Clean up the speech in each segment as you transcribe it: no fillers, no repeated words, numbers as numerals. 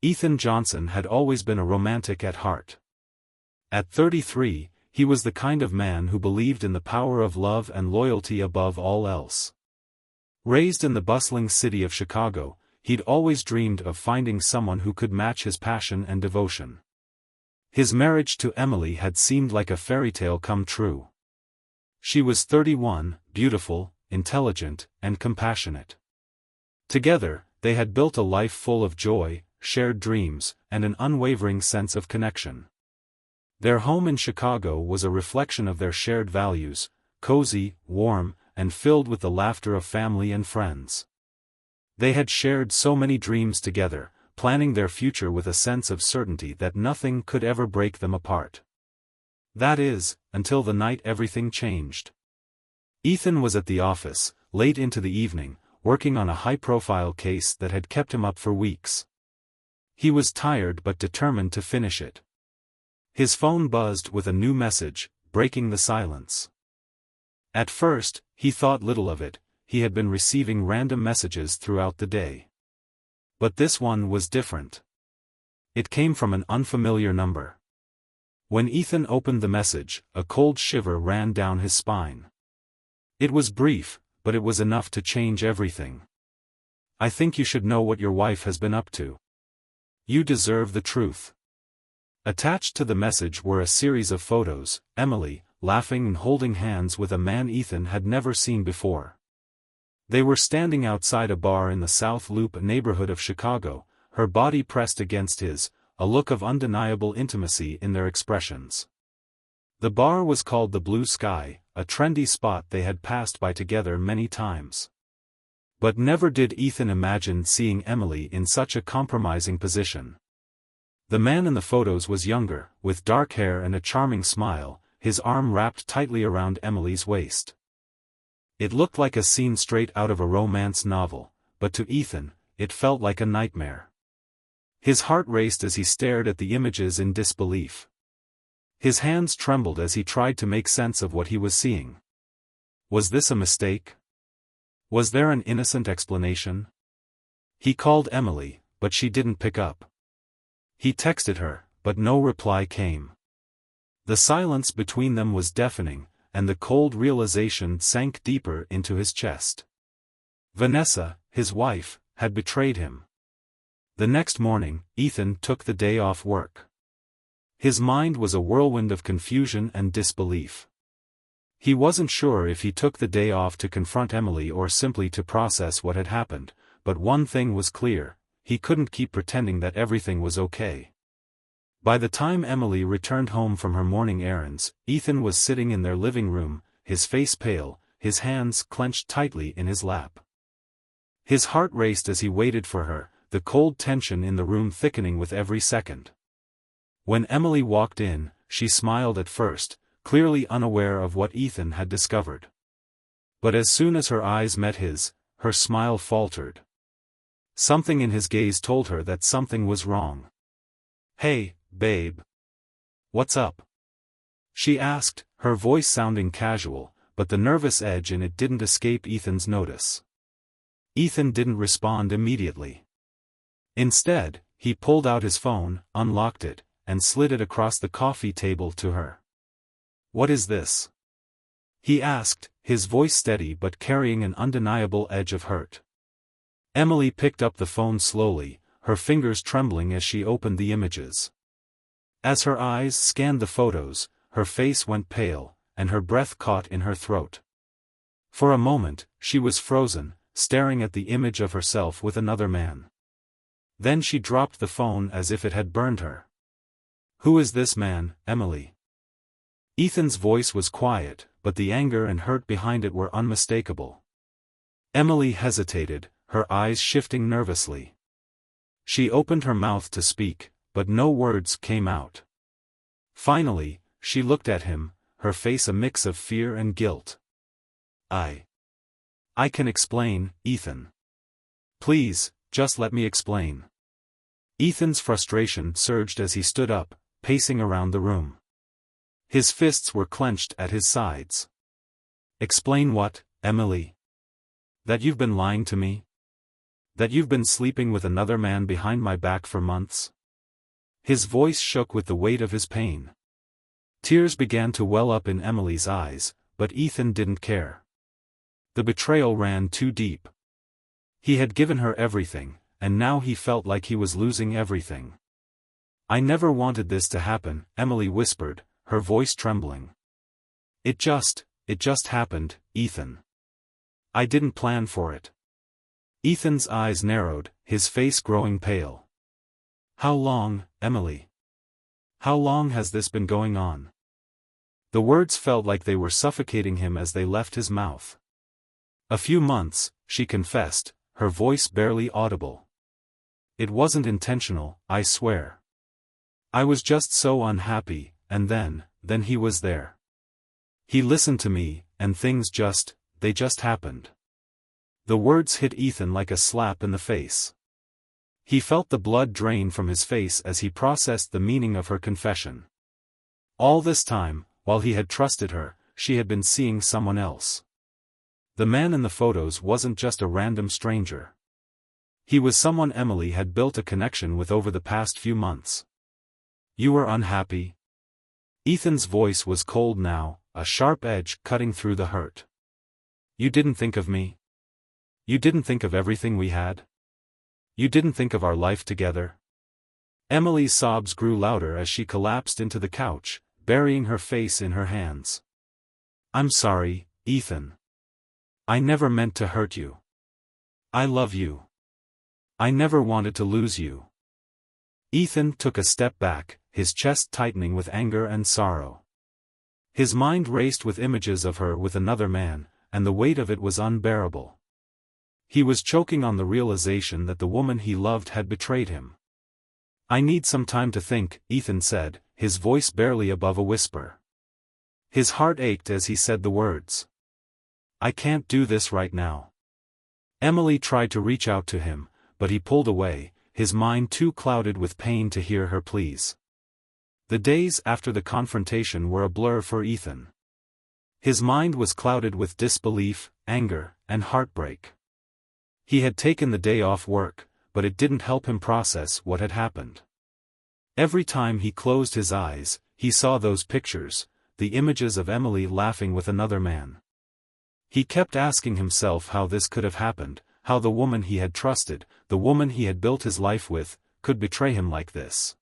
Ethan Johnson had always been a romantic at heart. At 33, he was the kind of man who believed in the power of love and loyalty above all else. Raised in the bustling city of Chicago, he'd always dreamed of finding someone who could match his passion and devotion. His marriage to Emily had seemed like a fairy tale come true. She was 31, beautiful, intelligent, and compassionate. Together, they had built a life full of joy, shared dreams, and an unwavering sense of connection. Their home in Chicago was a reflection of their shared values, cozy, warm, and filled with the laughter of family and friends. They had shared so many dreams together, planning their future with a sense of certainty that nothing could ever break them apart. That is, until the night everything changed. Ethan was at the office, late into the evening, working on a high-profile case that had kept him up for weeks. He was tired but determined to finish it. His phone buzzed with a new message, breaking the silence. At first, he thought little of it. He had been receiving random messages throughout the day. But this one was different. It came from an unfamiliar number. When Ethan opened the message, a cold shiver ran down his spine. It was brief, but it was enough to change everything. "I think you should know what your wife has been up to. You deserve the truth." Attached to the message were a series of photos, Emily, laughing and holding hands with a man Ethan had never seen before. They were standing outside a bar in the South Loop neighborhood of Chicago, her body pressed against his, a look of undeniable intimacy in their expressions. The bar was called the Blue Sky, a trendy spot they had passed by together many times. But never did Ethan imagine seeing Emily in such a compromising position. The man in the photos was younger, with dark hair and a charming smile, his arm wrapped tightly around Emily's waist. It looked like a scene straight out of a romance novel, but to Ethan, it felt like a nightmare. His heart raced as he stared at the images in disbelief. His hands trembled as he tried to make sense of what he was seeing. Was this a mistake? Was there an innocent explanation? He called Emily, but she didn't pick up. He texted her, but no reply came. The silence between them was deafening, and the cold realization sank deeper into his chest. Vanessa, his wife, had betrayed him. The next morning, Ethan took the day off work. His mind was a whirlwind of confusion and disbelief. He wasn't sure if he took the day off to confront Emily or simply to process what had happened, but one thing was clear: he couldn't keep pretending that everything was okay. By the time Emily returned home from her morning errands, Ethan was sitting in their living room, his face pale, his hands clenched tightly in his lap. His heart raced as he waited for her, the cold tension in the room thickening with every second. When Emily walked in, she smiled at first, clearly unaware of what Ethan had discovered. But as soon as her eyes met his, her smile faltered. Something in his gaze told her that something was wrong. "Hey, babe. What's up?" she asked, her voice sounding casual, but the nervous edge in it didn't escape Ethan's notice. Ethan didn't respond immediately. Instead, he pulled out his phone, unlocked it, and slid it across the coffee table to her. "What is this?" he asked, his voice steady but carrying an undeniable edge of hurt. Emily picked up the phone slowly, her fingers trembling as she opened the images. As her eyes scanned the photos, her face went pale, and her breath caught in her throat. For a moment, she was frozen, staring at the image of herself with another man. Then she dropped the phone as if it had burned her. "Who is this man, Emily?" Ethan's voice was quiet, but the anger and hurt behind it were unmistakable. Emily hesitated, her eyes shifting nervously. She opened her mouth to speak, but no words came out. Finally, she looked at him, her face a mix of fear and guilt. I can explain, Ethan. Please, just let me explain." Ethan's frustration surged as he stood up, pacing around the room. His fists were clenched at his sides. "Explain what, Emily? That you've been lying to me? That you've been sleeping with another man behind my back for months? His voice shook with the weight of his pain. Tears began to well up in Emily's eyes, but Ethan didn't care. The betrayal ran too deep. He had given her everything, and now he felt like he was losing everything. I never wanted this to happen, Emily whispered, her voice trembling. It just happened, Ethan. I didn't plan for it. Ethan's eyes narrowed, his face growing pale. How long, Emily? How long has this been going on? The words felt like they were suffocating him as they left his mouth. A few months, she confessed, her voice barely audible. It wasn't intentional, I swear. I was just so unhappy, and then he was there. He listened to me, and they just happened. The words hit Ethan like a slap in the face. He felt the blood drain from his face as he processed the meaning of her confession. All this time, while he had trusted her, she had been seeing someone else. The man in the photos wasn't just a random stranger. He was someone Emily had built a connection with over the past few months. You were unhappy? Ethan's voice was cold now, a sharp edge cutting through the hurt. You didn't think of me? You didn't think of everything we had? You didn't think of our life together? Emily's sobs grew louder as she collapsed into the couch, burying her face in her hands. I'm sorry, Ethan. I never meant to hurt you. I love you. I never wanted to lose you. Ethan took a step back, his chest tightening with anger and sorrow. His mind raced with images of her with another man, and the weight of it was unbearable. He was choking on the realization that the woman he loved had betrayed him. I need some time to think, Ethan said, his voice barely above a whisper. His heart ached as he said the words. I can't do this right now. Emily tried to reach out to him, but he pulled away, his mind too clouded with pain to hear her pleas. The days after the confrontation were a blur for Ethan. His mind was clouded with disbelief, anger, and heartbreak. He had taken the day off work, but it didn't help him process what had happened. Every time he closed his eyes, he saw those pictures, the images of Emily laughing with another man. He kept asking himself how this could have happened, how the woman he had trusted, the woman he had built his life with, could betray him like this.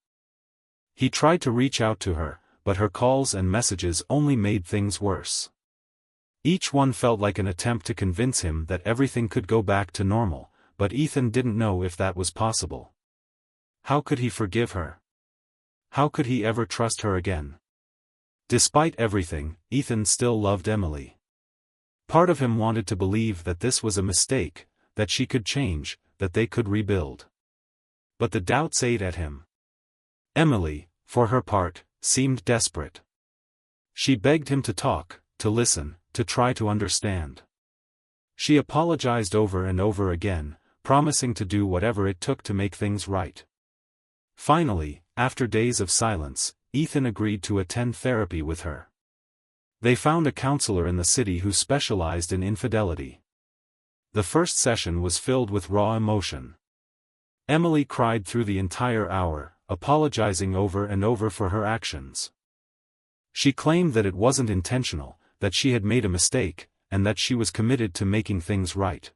He tried to reach out to her, but her calls and messages only made things worse. Each one felt like an attempt to convince him that everything could go back to normal, but Ethan didn't know if that was possible. How could he forgive her? How could he ever trust her again? Despite everything, Ethan still loved Emily. Part of him wanted to believe that this was a mistake, that she could change, that they could rebuild. But the doubts ate at him. Emily, for her part, seemed desperate. She begged him to talk, to listen, to try to understand. She apologized over and over again, promising to do whatever it took to make things right. Finally, after days of silence, Ethan agreed to attend therapy with her. They found a counselor in the city who specialized in infidelity. The first session was filled with raw emotion. Emily cried through the entire hour, apologizing over and over for her actions. She claimed that it wasn't intentional, that she had made a mistake, and that she was committed to making things right.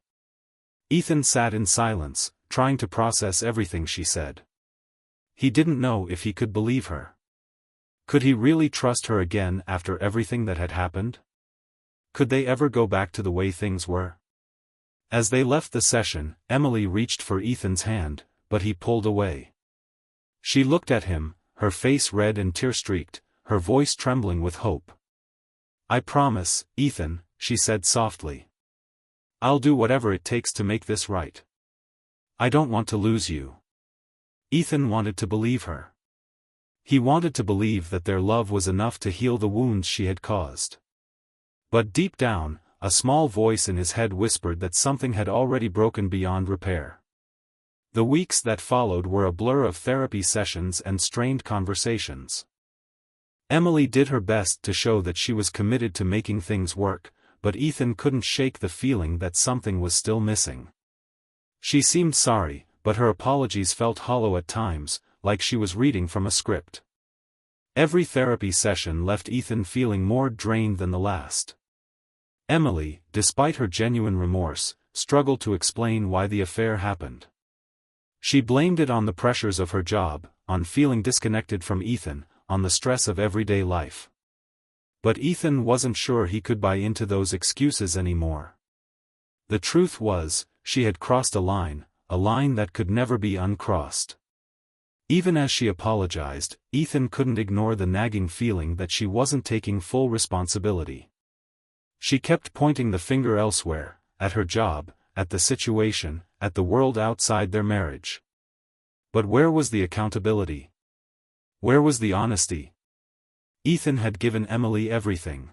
Ethan sat in silence, trying to process everything she said. He didn't know if he could believe her. Could he really trust her again after everything that had happened? Could they ever go back to the way things were? As they left the session, Emily reached for Ethan's hand, but he pulled away. She looked at him, her face red and tear-streaked, her voice trembling with hope. I promise, Ethan, she said softly. I'll do whatever it takes to make this right. I don't want to lose you. Ethan wanted to believe her. He wanted to believe that their love was enough to heal the wounds she had caused. But deep down, a small voice in his head whispered that something had already broken beyond repair. The weeks that followed were a blur of therapy sessions and strained conversations. Emily did her best to show that she was committed to making things work, but Ethan couldn't shake the feeling that something was still missing. She seemed sorry, but her apologies felt hollow at times, like she was reading from a script. Every therapy session left Ethan feeling more drained than the last. Emily, despite her genuine remorse, struggled to explain why the affair happened. She blamed it on the pressures of her job, on feeling disconnected from Ethan, on the stress of everyday life. But Ethan wasn't sure he could buy into those excuses anymore. The truth was, she had crossed a line that could never be uncrossed. Even as she apologized, Ethan couldn't ignore the nagging feeling that she wasn't taking full responsibility. She kept pointing the finger elsewhere, at her job, at the situation, at the world outside their marriage. But where was the accountability? Where was the honesty? Ethan had given Emily everything.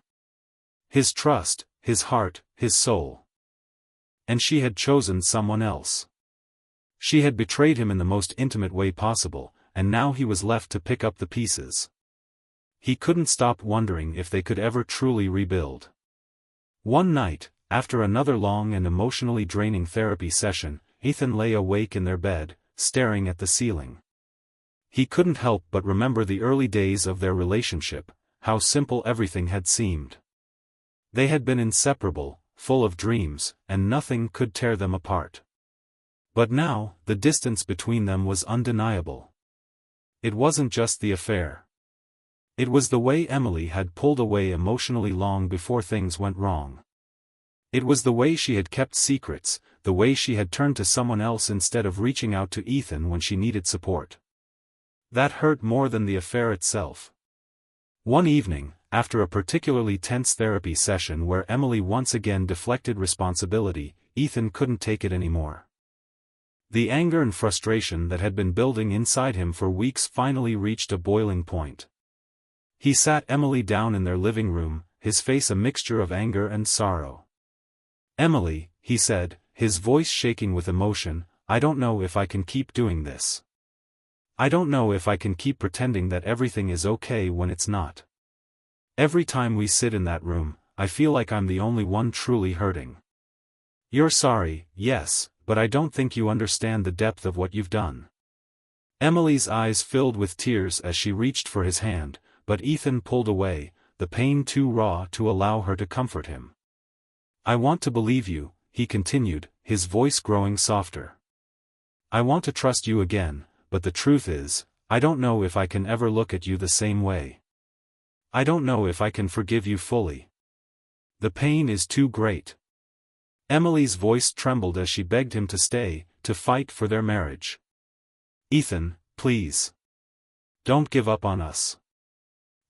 His trust, his heart, his soul. And she had chosen someone else. She had betrayed him in the most intimate way possible, and now he was left to pick up the pieces. He couldn't stop wondering if they could ever truly rebuild. One night, after another long and emotionally draining therapy session, Ethan lay awake in their bed, staring at the ceiling. He couldn't help but remember the early days of their relationship, how simple everything had seemed. They had been inseparable, full of dreams, and nothing could tear them apart. But now, the distance between them was undeniable. It wasn't just the affair. It was the way Emily had pulled away emotionally long before things went wrong. It was the way she had kept secrets, the way she had turned to someone else instead of reaching out to Ethan when she needed support. That hurt more than the affair itself. One evening, after a particularly tense therapy session where Emily once again deflected responsibility, Ethan couldn't take it anymore. The anger and frustration that had been building inside him for weeks finally reached a boiling point. He sat Emily down in their living room, his face a mixture of anger and sorrow. "Emily," he said, his voice shaking with emotion, "I don't know if I can keep doing this. I don't know if I can keep pretending that everything is okay when it's not. Every time we sit in that room, I feel like I'm the only one truly hurting. You're sorry, yes, but I don't think you understand the depth of what you've done." Emily's eyes filled with tears as she reached for his hand, but Ethan pulled away, the pain too raw to allow her to comfort him. "I want to believe you," he continued, his voice growing softer. "I want to trust you again, but the truth is, I don't know if I can ever look at you the same way. I don't know if I can forgive you fully. The pain is too great." Emily's voice trembled as she begged him to stay, to fight for their marriage. "Ethan, please. Don't give up on us.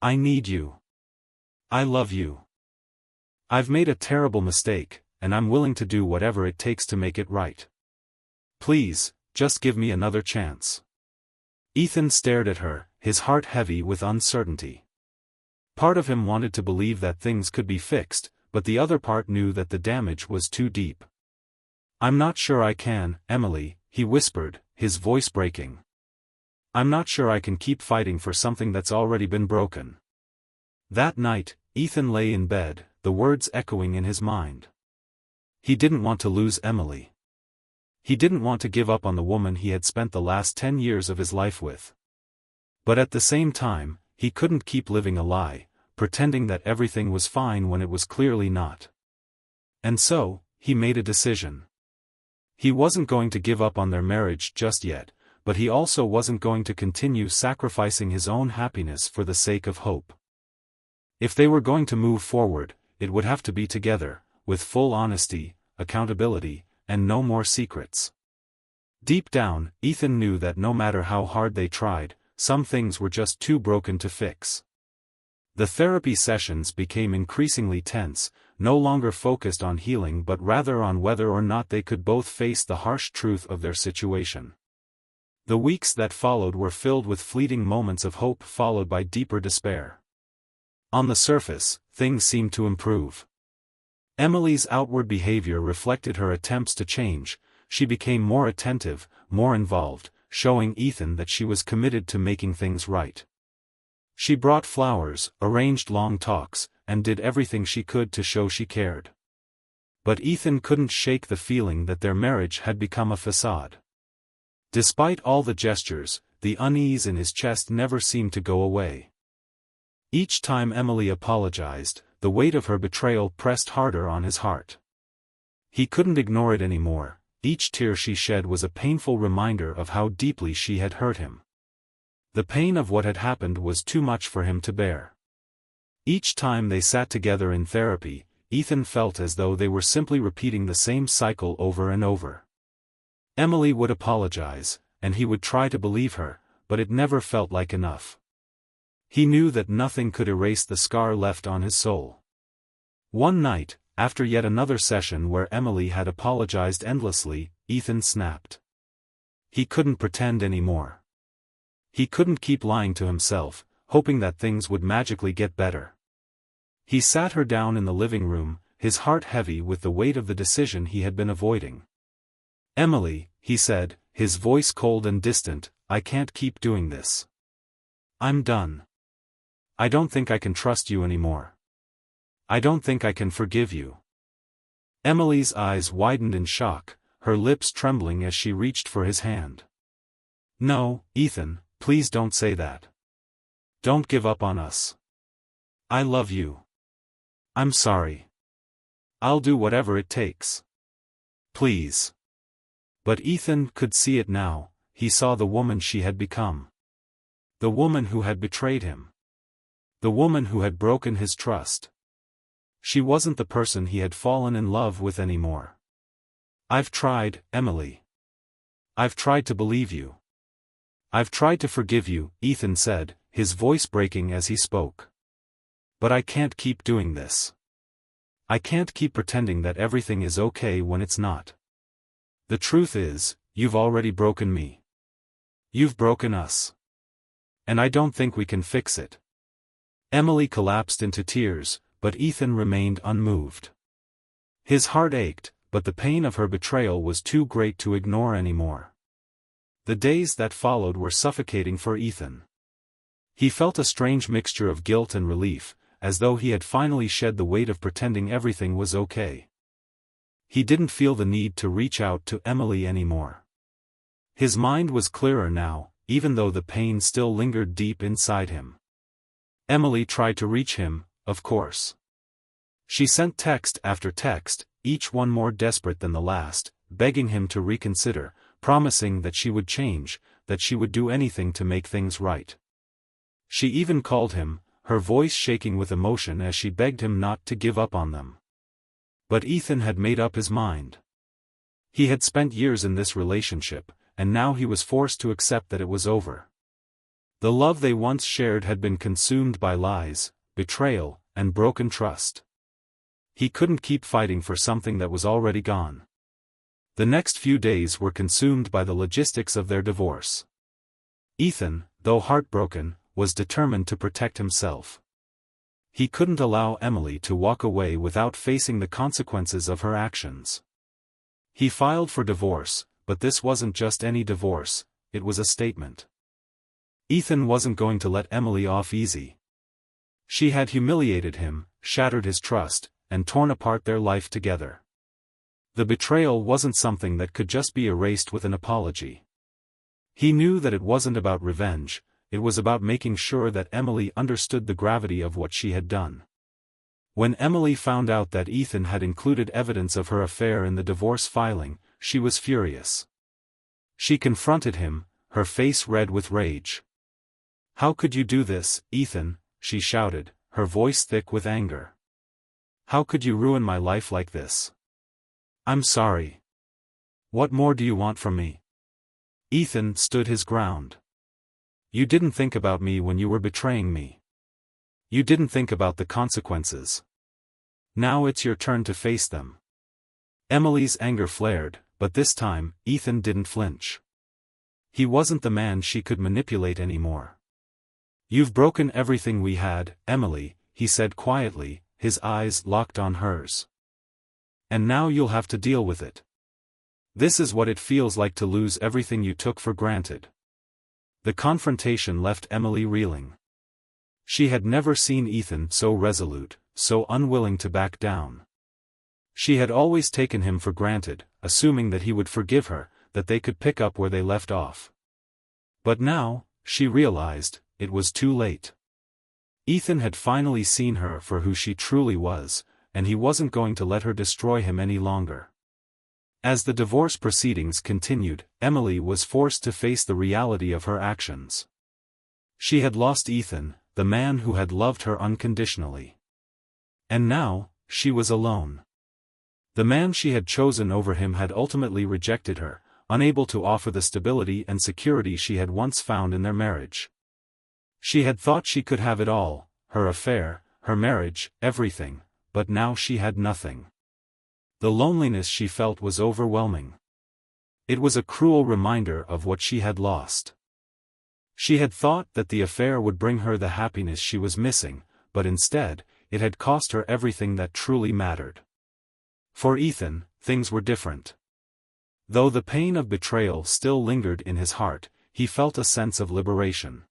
I need you. I love you. I've made a terrible mistake, and I'm willing to do whatever it takes to make it right. Please, just give me another chance." Ethan stared at her, his heart heavy with uncertainty. Part of him wanted to believe that things could be fixed, but the other part knew that the damage was too deep. "I'm not sure I can, Emily," he whispered, his voice breaking. "I'm not sure I can keep fighting for something that's already been broken." That night, Ethan lay in bed, the words echoing in his mind. He didn't want to lose Emily. He didn't want to give up on the woman he had spent the last 10 years of his life with. But at the same time, he couldn't keep living a lie, pretending that everything was fine when it was clearly not. And so, he made a decision. He wasn't going to give up on their marriage just yet, but he also wasn't going to continue sacrificing his own happiness for the sake of hope. If they were going to move forward, it would have to be together, with full honesty, accountability, and no more secrets. Deep down, Ethan knew that no matter how hard they tried, some things were just too broken to fix. The therapy sessions became increasingly tense, no longer focused on healing but rather on whether or not they could both face the harsh truth of their situation. The weeks that followed were filled with fleeting moments of hope followed by deeper despair. On the surface, things seemed to improve. Emily's outward behavior reflected her attempts to change. She became more attentive, more involved, showing Ethan that she was committed to making things right. She brought flowers, arranged long talks, and did everything she could to show she cared. But Ethan couldn't shake the feeling that their marriage had become a facade. Despite all the gestures, the unease in his chest never seemed to go away. Each time Emily apologized, the weight of her betrayal pressed harder on his heart. He couldn't ignore it anymore. Each tear she shed was a painful reminder of how deeply she had hurt him. The pain of what had happened was too much for him to bear. Each time they sat together in therapy, Ethan felt as though they were simply repeating the same cycle over and over. Emily would apologize, and he would try to believe her, but it never felt like enough. He knew that nothing could erase the scar left on his soul. One night, after yet another session where Emily had apologized endlessly, Ethan snapped. He couldn't pretend anymore. He couldn't keep lying to himself, hoping that things would magically get better. He sat her down in the living room, his heart heavy with the weight of the decision he had been avoiding. "Emily," he said, his voice cold and distant, "I can't keep doing this. I'm done. I don't think I can trust you anymore. I don't think I can forgive you." Emily's eyes widened in shock, her lips trembling as she reached for his hand. "No, Ethan, please don't say that. Don't give up on us. I love you. I'm sorry. I'll do whatever it takes. Please." But Ethan could see it now. He saw the woman she had become. The woman who had betrayed him. The woman who had broken his trust. She wasn't the person he had fallen in love with anymore. "I've tried, Emily. I've tried to believe you. I've tried to forgive you," Ethan said, his voice breaking as he spoke. "But I can't keep doing this. I can't keep pretending that everything is okay when it's not. The truth is, you've already broken me. You've broken us. And I don't think we can fix it." Emily collapsed into tears, but Ethan remained unmoved. His heart ached, but the pain of her betrayal was too great to ignore anymore. The days that followed were suffocating for Ethan. He felt a strange mixture of guilt and relief, as though he had finally shed the weight of pretending everything was okay. He didn't feel the need to reach out to Emily anymore. His mind was clearer now, even though the pain still lingered deep inside him. Emily tried to reach him, of course. She sent text after text, each one more desperate than the last, begging him to reconsider, promising that she would change, that she would do anything to make things right. She even called him, her voice shaking with emotion as she begged him not to give up on them. But Ethan had made up his mind. He had spent years in this relationship, and now he was forced to accept that it was over. The love they once shared had been consumed by lies, betrayal, and broken trust. He couldn't keep fighting for something that was already gone. The next few days were consumed by the logistics of their divorce. Ethan, though heartbroken, was determined to protect himself. He couldn't allow Emily to walk away without facing the consequences of her actions. He filed for divorce, but this wasn't just any divorce, it was a statement. Ethan wasn't going to let Emily off easy. She had humiliated him, shattered his trust, and torn apart their life together. The betrayal wasn't something that could just be erased with an apology. He knew that it wasn't about revenge, it was about making sure that Emily understood the gravity of what she had done. When Emily found out that Ethan had included evidence of her affair in the divorce filing, she was furious. She confronted him, her face red with rage. "How could you do this, Ethan?" she shouted, her voice thick with anger. "How could you ruin my life like this? I'm sorry. What more do you want from me?" Ethan stood his ground. "You didn't think about me when you were betraying me. You didn't think about the consequences. Now it's your turn to face them." Emily's anger flared, but this time, Ethan didn't flinch. He wasn't the man she could manipulate anymore. "You've broken everything we had, Emily," he said quietly, his eyes locked on hers. "And now you'll have to deal with it. This is what it feels like to lose everything you took for granted." The confrontation left Emily reeling. She had never seen Ethan so resolute, so unwilling to back down. She had always taken him for granted, assuming that he would forgive her, that they could pick up where they left off. But now, she realized, it was too late. Ethan had finally seen her for who she truly was, and he wasn't going to let her destroy him any longer. As the divorce proceedings continued, Emily was forced to face the reality of her actions. She had lost Ethan, the man who had loved her unconditionally. And now, she was alone. The man she had chosen over him had ultimately rejected her, unable to offer the stability and security she had once found in their marriage. She had thought she could have it all, her affair, her marriage, everything, but now she had nothing. The loneliness she felt was overwhelming. It was a cruel reminder of what she had lost. She had thought that the affair would bring her the happiness she was missing, but instead, it had cost her everything that truly mattered. For Ethan, things were different. Though the pain of betrayal still lingered in his heart, he felt a sense of liberation.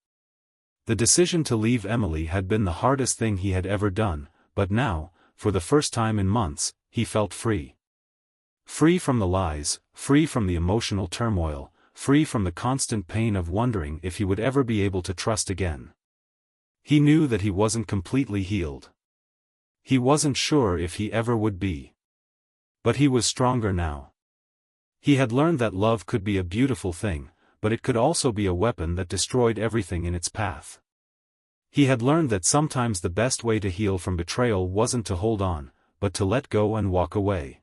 The decision to leave Emily had been the hardest thing he had ever done, but now, for the first time in months, he felt free. Free from the lies, free from the emotional turmoil, free from the constant pain of wondering if he would ever be able to trust again. He knew that he wasn't completely healed. He wasn't sure if he ever would be. But he was stronger now. He had learned that love could be a beautiful thing, but it could also be a weapon that destroyed everything in its path. He had learned that sometimes the best way to heal from betrayal wasn't to hold on, but to let go and walk away.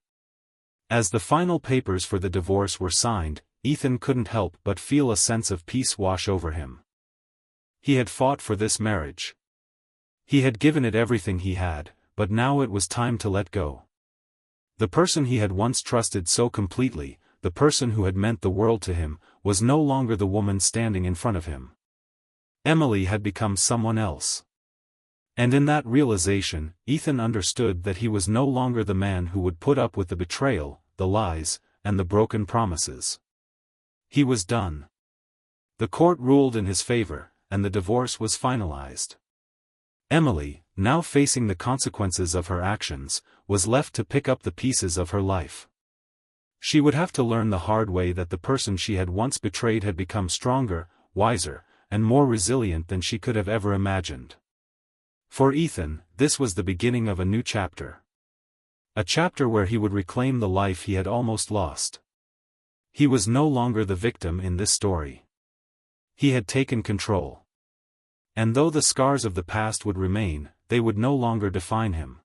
As the final papers for the divorce were signed, Ethan couldn't help but feel a sense of peace wash over him. He had fought for this marriage. He had given it everything he had, but now it was time to let go. The person he had once trusted so completely, the person who had meant the world to him, was no longer the woman standing in front of him. Emily had become someone else. And in that realization, Ethan understood that he was no longer the man who would put up with the betrayal, the lies, and the broken promises. He was done. The court ruled in his favor, and the divorce was finalized. Emily, now facing the consequences of her actions, was left to pick up the pieces of her life. She would have to learn the hard way that the person she had once betrayed had become stronger, wiser, and more resilient than she could have ever imagined. For Ethan, this was the beginning of a new chapter. A chapter where he would reclaim the life he had almost lost. He was no longer the victim in this story. He had taken control. And though the scars of the past would remain, they would no longer define him.